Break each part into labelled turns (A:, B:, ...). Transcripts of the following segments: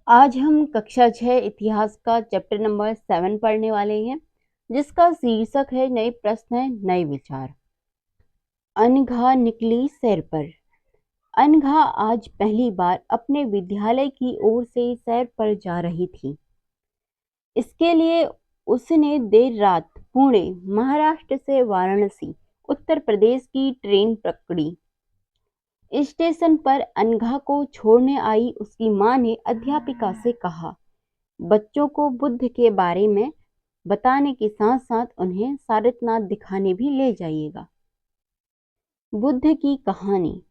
A: आज हम कक्षा 6 इतिहास का चैप्टर नंबर 7 पढ़ने वाले हैं, जिसका शीर्षक है नए प्रश्न है नए विचार। अनघा निकली सैर पर। अनघा आज पहली बार अपने विद्यालय की ओर से सैर पर जा रही थी। इसके लिए उसने देर रात पुणे, महाराष्ट्र से वाराणसी, उत्तर प्रदेश की ट्रेन पकड़ी। स्टेशन पर अनघा को छोड़ने आई उसकी माँ ने अध्यापिका से कहा, बच्चों को बुद्ध के बारे में बताने के साथ साथ उन्हें सारनाथ दिखाने भी ले जाइएगा। बुद्ध की कहानी।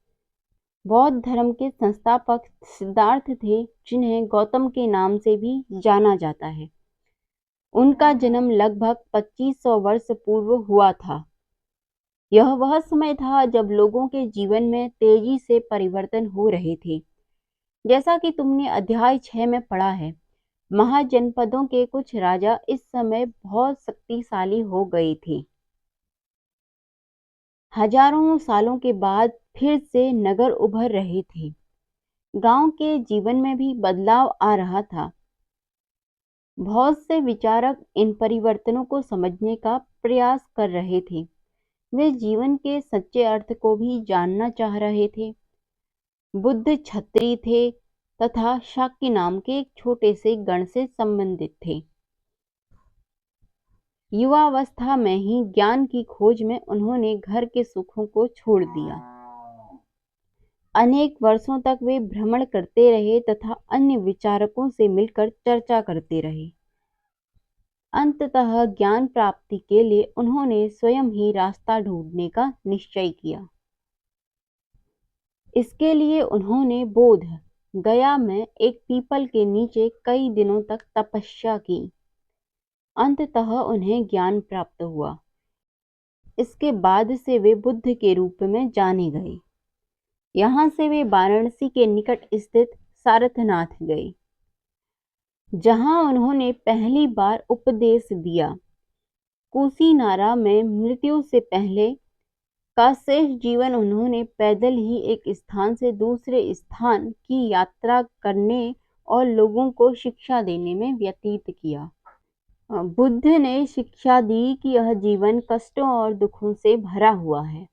A: बौद्ध धर्म के संस्थापक सिद्धार्थ थे, जिन्हें गौतम के नाम से भी जाना जाता है। उनका जन्म लगभग 2500 वर्ष पूर्व हुआ था। यह वह समय था जब लोगों के जीवन में तेजी से परिवर्तन हो रहे थे। जैसा कि तुमने अध्याय 6 में पढ़ा है, महाजनपदों के कुछ राजा इस समय बहुत शक्तिशाली हो गए थे। हजारों सालों के बाद फिर से नगर उभर रहे थे। गांव के जीवन में भी बदलाव आ रहा था। बहुत से विचारक इन परिवर्तनों को समझने का प्रयास कर रहे थे। वे जीवन के सच्चे अर्थ को भी जानना चाह रहे थे। बुद्ध क्षत्रिय थे तथा शाक्य नाम के एक छोटे से गण से संबंधित थे। युवावस्था में ही ज्ञान की खोज में उन्होंने घर के सुखों को छोड़ दिया। अनेक वर्षों तक वे भ्रमण करते रहे तथा अन्य विचारकों से मिलकर चर्चा करते रहे। अंततः ज्ञान प्राप्ति के लिए उन्होंने स्वयं ही रास्ता ढूंढने का निश्चय किया। इसके लिए उन्होंने बोध गया में एक पीपल के नीचे कई दिनों तक तपस्या की। अंततः उन्हें ज्ञान प्राप्त हुआ। इसके बाद से वे बुद्ध के रूप में जाने गए। यहाँ से वे वाराणसी के निकट स्थित सारनाथ गए, जहाँ उन्होंने पहली बार उपदेश दिया। कुशीनारा में मृत्यु से पहले का शेष जीवन उन्होंने पैदल ही एक स्थान से दूसरे स्थान की यात्रा करने और लोगों को शिक्षा देने में व्यतीत किया। बुद्ध ने शिक्षा दी कि यह जीवन कष्टों और दुखों से भरा हुआ है,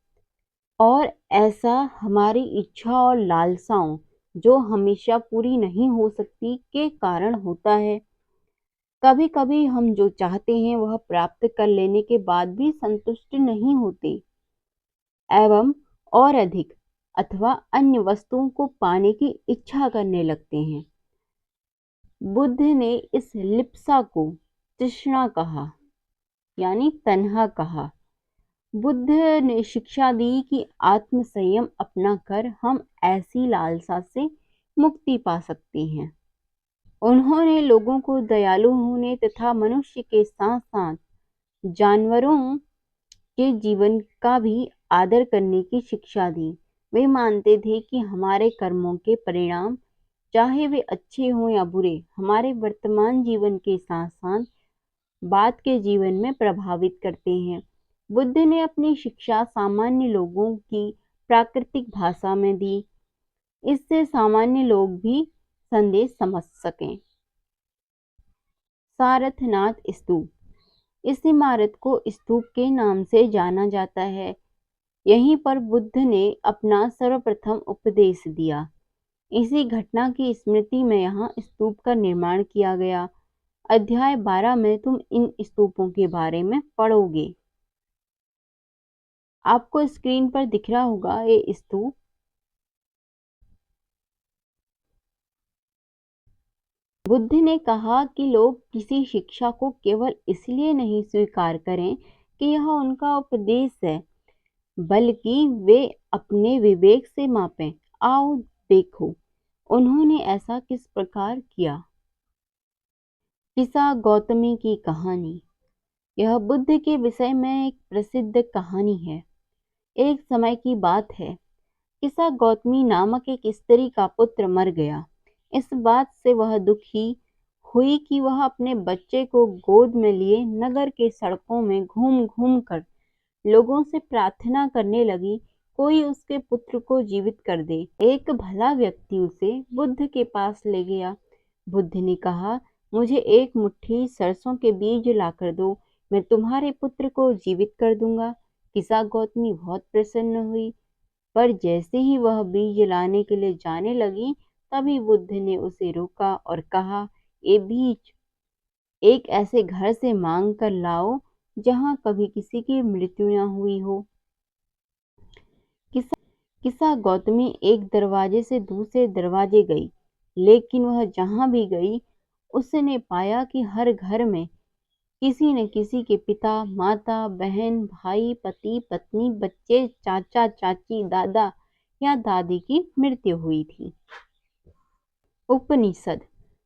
A: और ऐसा हमारी इच्छा और लालसाओं, जो हमेशा पूरी नहीं हो सकती, के कारण होता है। कभी कभी हम जो चाहते हैं वह प्राप्त कर लेने के बाद भी संतुष्ट नहीं होते एवं और अधिक अथवा अन्य वस्तुओं को पाने की इच्छा करने लगते हैं। बुद्ध ने इस लिप्सा को तृष्णा कहा, यानी तन्हा कहा। बुद्ध ने शिक्षा दी कि आत्म संयम अपना कर हम ऐसी लालसा से मुक्ति पा सकते हैं। उन्होंने लोगों को दयालु होने तथा मनुष्य के साथ साथ जानवरों के जीवन का भी आदर करने की शिक्षा दी। वे मानते थे कि हमारे कर्मों के परिणाम, चाहे वे अच्छे हों या बुरे, हमारे वर्तमान जीवन के साथ साथ बाद के जीवन में प्रभावित करते हैं। बुद्ध ने अपनी शिक्षा सामान्य लोगों की प्राकृतिक भाषा में दी, इससे सामान्य लोग भी संदेश समझ सकें। सारनाथ स्तूप। इस इमारत को स्तूप के नाम से जाना जाता है। यहीं पर बुद्ध ने अपना सर्वप्रथम उपदेश दिया। इसी घटना की स्मृति में यहाँ स्तूप का निर्माण किया गया। अध्याय 12 में तुम इन स्तूपों के बारे में पढ़ोगे। आपको स्क्रीन पर दिख रहा होगा ये स्तूप। बुद्ध ने कहा कि लोग किसी शिक्षा को केवल इसलिए नहीं स्वीकार करें कि यह उनका उपदेश है, बल्कि वे अपने विवेक से मापें। आओ देखो उन्होंने ऐसा किस प्रकार किया। किस्सा गौतमी की कहानी। यह बुद्ध के विषय में एक प्रसिद्ध कहानी है। एक समय की बात है, किस्सा गौतमी नामक एक स्त्री का पुत्र मर गया। इस बात से वह दुखी हुई कि वह अपने बच्चे को गोद में लिए नगर के सड़कों में घूम घूम कर लोगों से प्रार्थना करने लगी, कोई उसके पुत्र को जीवित कर दे। एक भला व्यक्ति उसे बुद्ध के पास ले गया। बुद्ध ने कहा, मुझे एक मुट्ठी सरसों के बीज लाकर दो, मैं तुम्हारे पुत्र को जीवित कर दूंगा। किसा गौतमी बहुत प्रसन्न हुई, पर जैसे ही वह बीज लाने के लिए जाने लगी, तभी बुद्ध ने उसे रोका और कहा, ये बीज एक ऐसे घर से मांग कर लाओ जहां कभी किसी की मृत्यु न हुई हो। किसा किसा गौतमी एक दरवाजे से दूसरे दरवाजे गई, लेकिन वह जहां भी गई उसने पाया कि हर घर में किसी न किसी के पिता, माता, बहन, भाई, पति, पत्नी, बच्चे, चाचा, चाची, दादा या दादी की मृत्यु हुई थी। उपनिषद।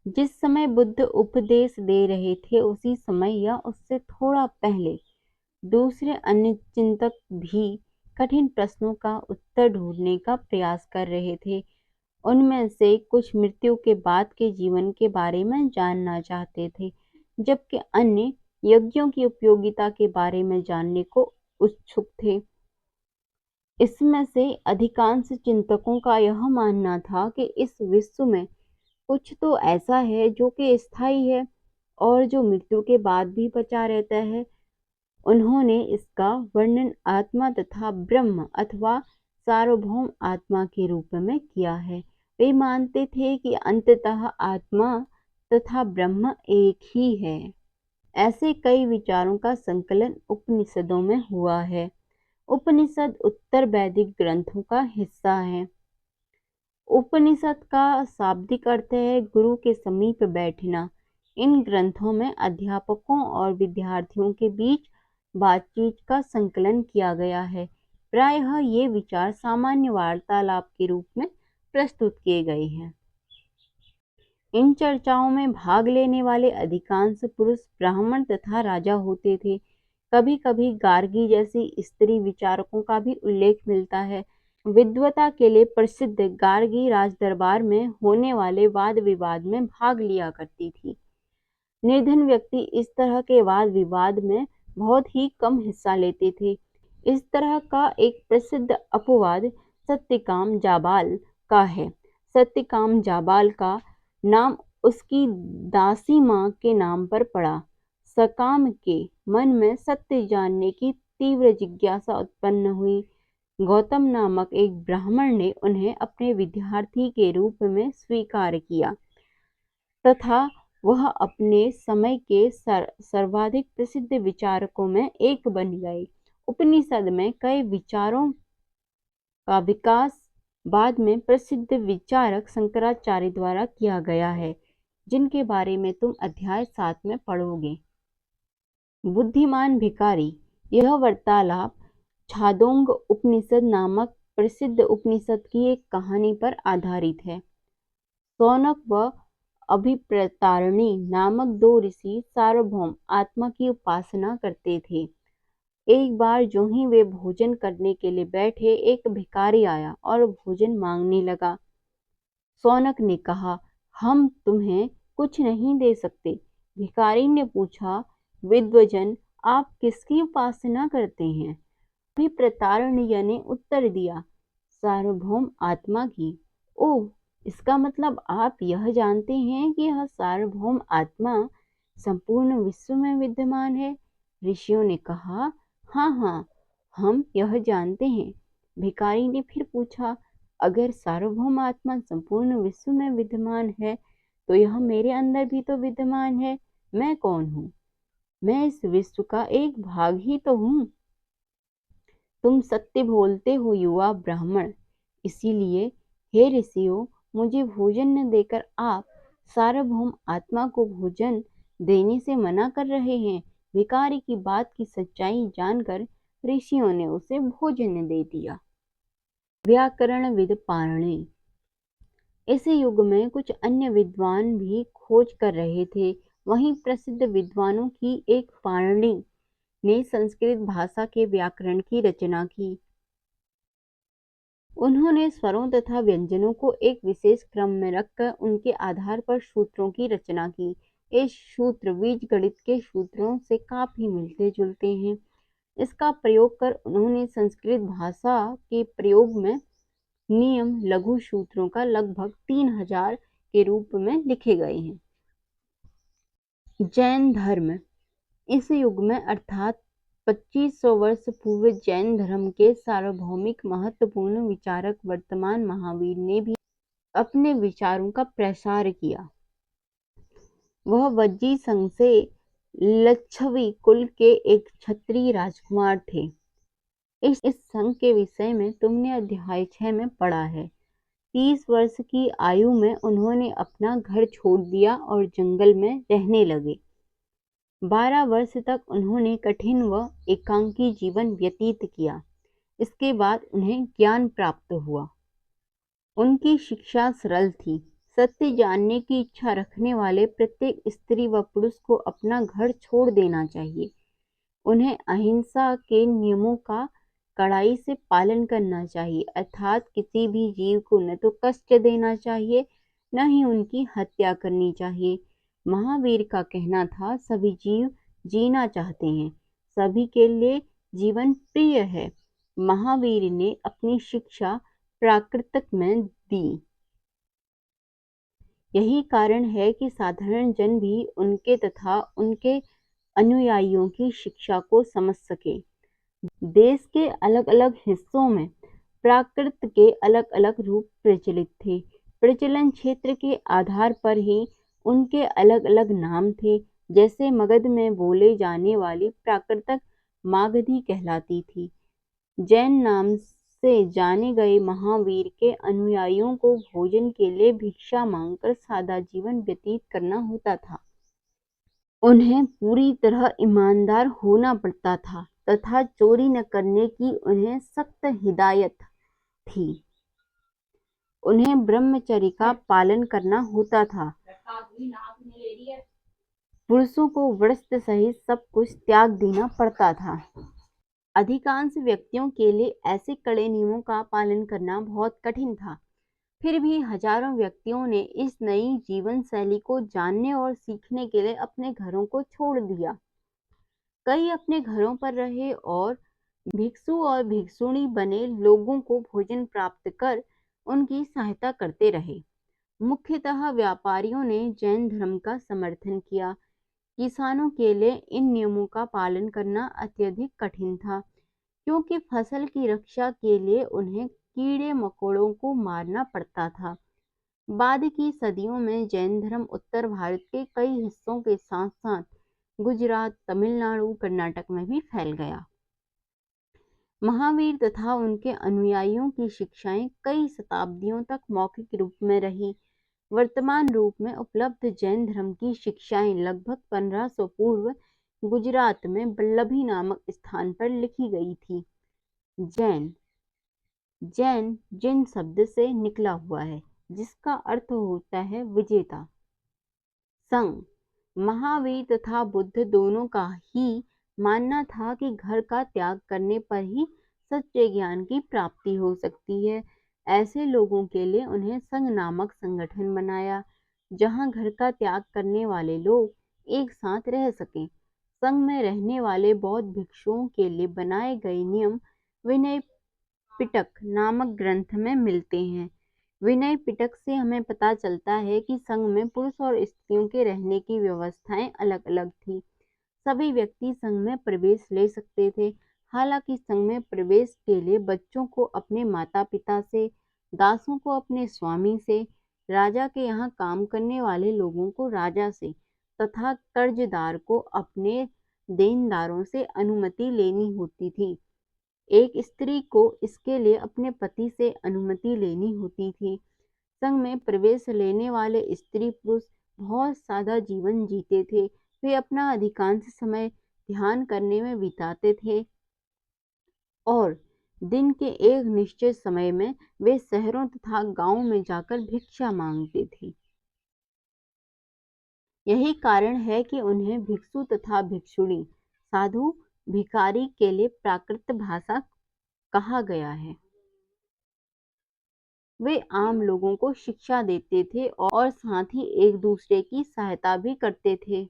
A: जिस समय बुद्ध उपदेश दे रहे थे, उसी समय या उससे थोड़ा पहले दूसरे अन्य चिंतक भी कठिन प्रश्नों का उत्तर ढूंढने का प्रयास कर रहे थे। उनमें से कुछ मृत्यु के बाद के जीवन के बारे में जानना चाहते थे, जबकि अन्य यज्ञों की उपयोगिता के बारे में जानने को उत्सुक थे। इसमें से अधिकांश चिंतकों का यह मानना था कि इस विश्व में कुछ तो ऐसा है जो कि स्थायी है और जो मृत्यु के बाद भी बचा रहता है। उन्होंने इसका वर्णन आत्मा तथा ब्रह्म अथवा सार्वभौम आत्मा के रूप में किया है। वे मानते थे कि अंततः आत्मा तथा ब्रह्म एक ही है। ऐसे कई विचारों का संकलन उपनिषदों में हुआ है। उपनिषद उत्तर वैदिक ग्रंथों का हिस्सा है। उपनिषद का शाब्दिक अर्थ है गुरु के समीप बैठना। इन ग्रंथों में अध्यापकों और विद्यार्थियों के बीच बातचीत का संकलन किया गया है। प्रायः ये विचार सामान्य वार्तालाप के रूप में प्रस्तुत किए गए हैं। इन चर्चाओं में भाग लेने वाले अधिकांश पुरुष ब्राह्मण तथा राजा होते थे। कभी कभी गार्गी जैसी स्त्री विचारकों का भी उल्लेख मिलता है। विद्वता के लिए प्रसिद्ध गार्गी राजदरबार में होने वाले वाद विवाद में भाग लिया करती थी। निर्धन व्यक्ति इस तरह के वाद विवाद में बहुत ही कम हिस्सा लेते थे। इस तरह का एक प्रसिद्ध अपवाद सत्यकाम जाबाल का है। सत्यकाम जाबाल का नाम उसकी दासी माँ के नाम पर पड़ा। सकाम के मन में सत्य जानने की तीव्र जिज्ञासा उत्पन्न हुई। गौतम नामक एक ब्राह्मण ने उन्हें अपने विद्यार्थी के रूप में स्वीकार किया तथा वह अपने समय के सर्वाधिक प्रसिद्ध विचारकों में एक बन गए। उपनिषद में कई विचारों का विकास बाद में प्रसिद्ध विचारक शंकराचार्य द्वारा किया गया है, जिनके बारे में तुम अध्याय 7 में पढ़ोगे। बुद्धिमान भिखारी। यह वार्तालाप छांदोंग उपनिषद नामक प्रसिद्ध उपनिषद की एक कहानी पर आधारित है। शौनक व अभिप्रतारिणी नामक दो ऋषि सार्वभौम आत्मा की उपासना करते थे। एक बार जो ही वे भोजन करने के लिए बैठे, एक भिखारी आया और भोजन मांगने लगा। शौनक ने कहा, हम तुम्हें कुछ नहीं दे सकते। भिखारी ने पूछा, विद्वजन, आप किसकी उपासना करते हैं? अभिप्रतारिणी ने उत्तर दिया, सार्वभौम आत्मा की। ओह, इसका मतलब आप यह जानते हैं कि यह सार्वभौम आत्मा संपूर्ण विश्व में विद्यमान है? ऋषियों ने कहा, हाँ हाँ, हम यह जानते हैं। भिखारी ने फिर पूछा, अगर सार्वभौम आत्मा संपूर्ण विश्व में विद्यमान है, तो यह मेरे अंदर भी तो विद्यमान है। मैं कौन हूँ? मैं इस विश्व का एक भाग ही तो हूँ। तुम सत्य बोलते हो युवा ब्राह्मण, इसीलिए हे ऋषियों, मुझे भोजन न देकर आप सार्वभौम आत्मा को भोजन देने से मना कर रहे हैं। भिखारी की बात की सच्चाई जानकर ऋषियों ने उसे भोजन दे दिया। व्याकरणविद पाणिनि। इस युग में कुछ अन्य विद्वान भी खोज कर रहे थे। वहीं प्रसिद्ध विद्वानों की एक पाणिनि ने संस्कृत भाषा के व्याकरण की रचना की। उन्होंने स्वरों तथा व्यंजनों को एक विशेष क्रम में रखकर उनके आधार पर सूत्रों की रचना की। ये सूत्र बीजगणित के सूत्रों से काफी मिलते जुलते हैं। इसका प्रयोग कर उन्होंने संस्कृत भाषा के प्रयोग में नियम लघु सूत्रों का लगभग 3000 के रूप में लिखे गए हैं। जैन धर्म इस युग में अर्थात 2500 वर्ष पूर्व जैन धर्म के सार्वभौमिक महत्वपूर्ण विचारक वर्तमान महावीर ने भी अपने विचारों का प्रसार किया। वह वज्जी संघ से लिच्छवी कुल के एक क्षत्रिय राजकुमार थे। इस संघ के विषय में तुमने अध्याय 6 में पढ़ा है। 30 वर्ष की आयु में उन्होंने अपना घर छोड़ दिया और जंगल में रहने लगे। 12 वर्ष तक उन्होंने कठिन व एकांकी जीवन व्यतीत किया। इसके बाद उन्हें ज्ञान प्राप्त हुआ। उनकी शिक्षा सरल थी। सत्य जानने की इच्छा रखने वाले प्रत्येक स्त्री व पुरुष को अपना घर छोड़ देना चाहिए। उन्हें अहिंसा के नियमों का कड़ाई से पालन करना चाहिए, अर्थात किसी भी जीव को न तो कष्ट देना चाहिए, न ही उनकी हत्या करनी चाहिए। महावीर का कहना था, सभी जीव जीना चाहते हैं, सभी के लिए जीवन प्रिय है। महावीर ने अपनी शिक्षा प्राकृतिक में दी। यही कारण है कि साधारण जन भी उनके तथा उनके अनुयायियों की शिक्षा को समझ सके। देश के अलग अलग हिस्सों में प्राकृत के अलग अलग रूप प्रचलित थे। प्रचलन क्षेत्र के आधार पर ही उनके अलग अलग नाम थे। जैसे मगध में बोले जाने वाली प्राकृतक मागधी कहलाती थी। जैन नाम से जाने गए महावीर के अनुयायियों को भोजन के लिए भिक्षा मांगकर सादा जीवन व्यतीत करना होता था। उन्हें पूरी तरह ईमानदार होना पड़ता था तथा चोरी न करने की उन्हें सख्त हिदायत थी। उन्हें ब्रह्मचर्य का पालन करना होता था। पुरुषों को वस्त्र सहित सब कुछ त्याग देना पड़ता था। अधिकांश व्यक्तियों के लिए ऐसे कड़े नियमों का पालन करना बहुत कठिन था। फिर भी हजारों व्यक्तियों ने इस नई जीवन शैली को जानने और सीखने के लिए अपने घरों को छोड़ दिया। कई अपने घरों पर रहे और भिक्षु और भिक्षुणी बने लोगों को भोजन प्राप्त कर उनकी सहायता करते रहे। मुख्यतः व्यापारियों ने जैन धर्म का समर्थन किया। किसानों के लिए इन नियमों का पालन करना अत्यधिक कठिन था, क्योंकि फसल की रक्षा के लिए उन्हें कीड़े मकोड़ों को मारना पड़ता था। बाद की सदियों में जैन धर्म उत्तर भारत के कई हिस्सों के साथ साथ गुजरात, तमिलनाडु, कर्नाटक में भी फैल गया। महावीर तथा उनके अनुयायियों की शिक्षाएं कई शताब्दियों तक मौखिक रूप में रही। वर्तमान रूप में उपलब्ध जैन धर्म की शिक्षाएं लगभग 1500 पूर्व गुजरात में वल्लभी नामक स्थान पर लिखी गई थी। जैन जिन शब्द से निकला हुआ है, जिसका अर्थ होता है विजेता। संघ महावीर तथा बुद्ध दोनों का ही मानना था कि घर का त्याग करने पर ही सच्चे ज्ञान की प्राप्ति हो सकती है। ऐसे लोगों के लिए उन्हें संघ नामक संगठन बनाया, जहां घर का त्याग करने वाले लोग एक साथ रह सकें। संघ में रहने वाले बौद्ध भिक्षुओं के लिए बनाए गए नियम विनय पिटक नामक ग्रंथ में मिलते हैं। विनय पिटक से हमें पता चलता है कि संघ में पुरुष और स्त्रियों के रहने की व्यवस्थाएं अलग अलग थी। सभी व्यक्ति संघ में प्रवेश ले सकते थे। हालांकि संघ में प्रवेश के लिए बच्चों को अपने माता पिता से, दासों को अपने स्वामी से, राजा के यहाँ काम करने वाले लोगों को राजा से तथा कर्जदार को अपने देनदारों से अनुमति लेनी होती थी। एक स्त्री को इसके लिए अपने पति से अनुमति लेनी होती थी। संघ में प्रवेश लेने वाले स्त्री पुरुष बहुत सादा जीवन जीते थे। वे अपना अधिकांश समय ध्यान करने में बिताते थे और दिन के एक निश्चित समय में वे शहरों तथा गांवों में जाकर भिक्षा मांगते थे। यही कारण है कि उन्हें भिक्षु तथा भिक्षुणी, साधु, भिखारी के लिए प्राकृत भाषा कहा गया है। वे आम लोगों को शिक्षा देते थे और साथ ही एक दूसरे की सहायता भी करते थे।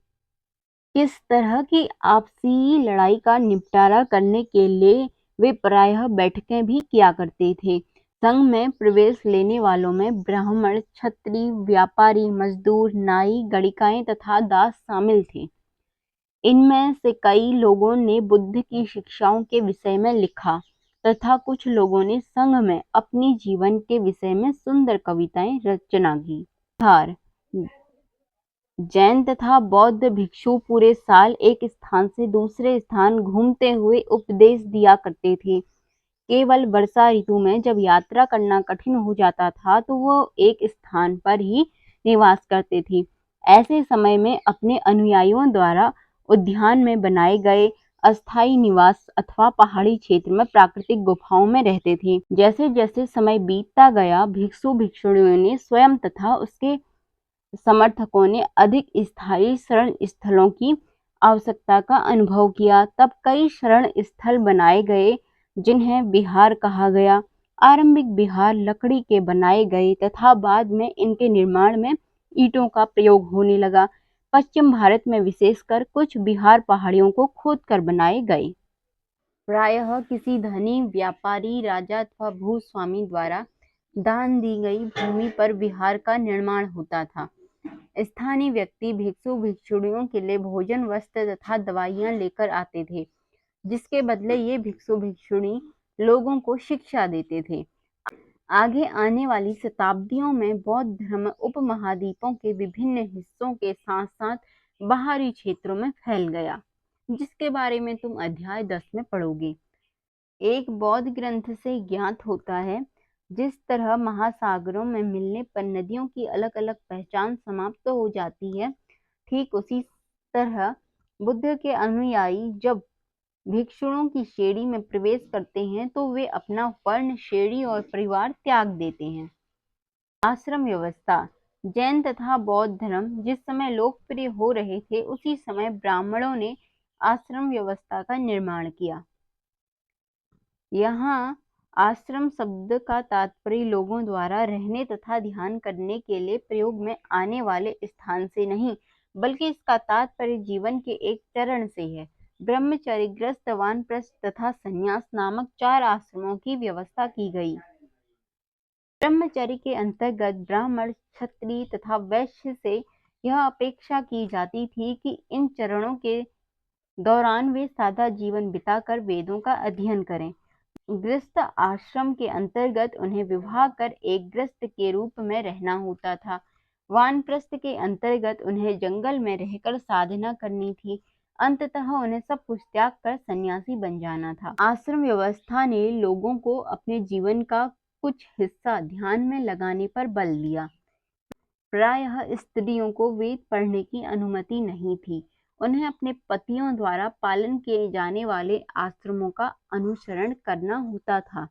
A: किस तरह की आपसी लड़ाई का निपटारा करने के लिए वे प्रायः बैठकें भी किया करते थे। संघ में प्रवेश लेने वालों में ब्राह्मण, क्षत्रिय, व्यापारी, मजदूर, नाई, गणिकाएं तथा दास शामिल थे। इनमें से कई लोगों ने बुद्ध की शिक्षाओं के विषय में लिखा तथा कुछ लोगों ने संघ में अपने जीवन के विषय में सुंदर कविताएं रचना की। बिहार जैन तथा बौद्ध भिक्षु पूरे साल एक स्थान से दूसरे स्थान घूमते हुए उपदेश दिया करते थे। केवल वर्षा ऋतु में जब यात्रा करना कठिन हो जाता था तो वो एक स्थान पर ही निवास करते थे। ऐसे समय में अपने अनुयायियों द्वारा उद्यान में बनाए गए अस्थायी निवास अथवा पहाड़ी क्षेत्र में प्राकृतिक गुफाओं में रहते थे। जैसे जैसे समय बीतता गया, भिक्षु भिक्षुणियों ने स्वयं तथा उसके समर्थकों ने अधिक स्थायी शरण स्थलों की आवश्यकता का अनुभव किया। तब कई शरण स्थल बनाए गए जिन्हें विहार कहा गया। आरंभिक विहार लकड़ी के बनाए गए तथा बाद में इनके निर्माण में ईंटों का प्रयोग होने लगा। पश्चिम भारत में विशेषकर कुछ विहार पहाड़ियों को खोदकर बनाए गए। प्रायः किसी धनी व्यापारी, राजा अथवा भूस्वामी द्वारा दान दी गई भूमि पर विहार का निर्माण होता था। स्थानीय व्यक्ति भिक्षु भिक्षुणियों के लिए भोजन, वस्त्र तथा दवाइयां लेकर आते थे, जिसके बदले ये भिक्षु भिक्षुणी लोगों को शिक्षा देते थे। आगे आने वाली शताब्दियों में बौद्ध धर्म उपमहाद्वीपों के विभिन्न हिस्सों के साथ साथ बाहरी क्षेत्रों में फैल गया, जिसके बारे में तुम अध्याय 10 में पढ़ोगे। एक बौद्ध ग्रंथ से ज्ञात होता है, जिस तरह महासागरों में मिलने पर नदियों की अलग अलग पहचान समाप्त हो जाती है, ठीक उसी तरह बुद्ध के अनुयायी जब भिक्षुओं की श्रेणी में प्रवेश करते हैं तो वे अपना वर्ण, श्रेणी और परिवार त्याग देते हैं। आश्रम व्यवस्था। जैन तथा बौद्ध धर्म जिस समय लोकप्रिय हो रहे थे, उसी समय ब्राह्मणों ने आश्रम व्यवस्था का निर्माण किया। यहाँ आश्रम शब्द का तात्पर्य लोगों द्वारा रहने तथा ध्यान करने के लिए प्रयोग में आने वाले स्थान से नहीं, बल्कि इसका तात्पर्य जीवन के एक चरण से है। ब्रह्मचर्य, गृहस्थ, वानप्रस्थ तथा संन्यास नामक 4 आश्रमों की व्यवस्था की गई। ब्रह्मचर्य के अंतर्गत ब्राह्मण, क्षत्रिय तथा वैश्य से यह अपेक्षा की जाती थी कि इन चरणों के दौरान वे सादा जीवन बिताकर वेदों का अध्ययन करें। गृहस्थ आश्रम के अंतर्गत उन्हें विवाह कर एक गृहस्थ के रूप में रहना होता था। वानप्रस्थ के अंतर्गत उन्हें जंगल में रहकर साधना करनी थी। अंततः उन्हें सब कुछ त्याग कर सन्यासी बन जाना था। आश्रम व्यवस्था ने लोगों को अपने जीवन का कुछ हिस्सा ध्यान में लगाने पर बल दिया। प्रायः स्त्रियों को वेद पढ़ने की अनुमति नहीं थी। उन्हें अपने पतियों द्वारा पालन किए जाने वाले आश्रमों का अनुसरण करना होता था।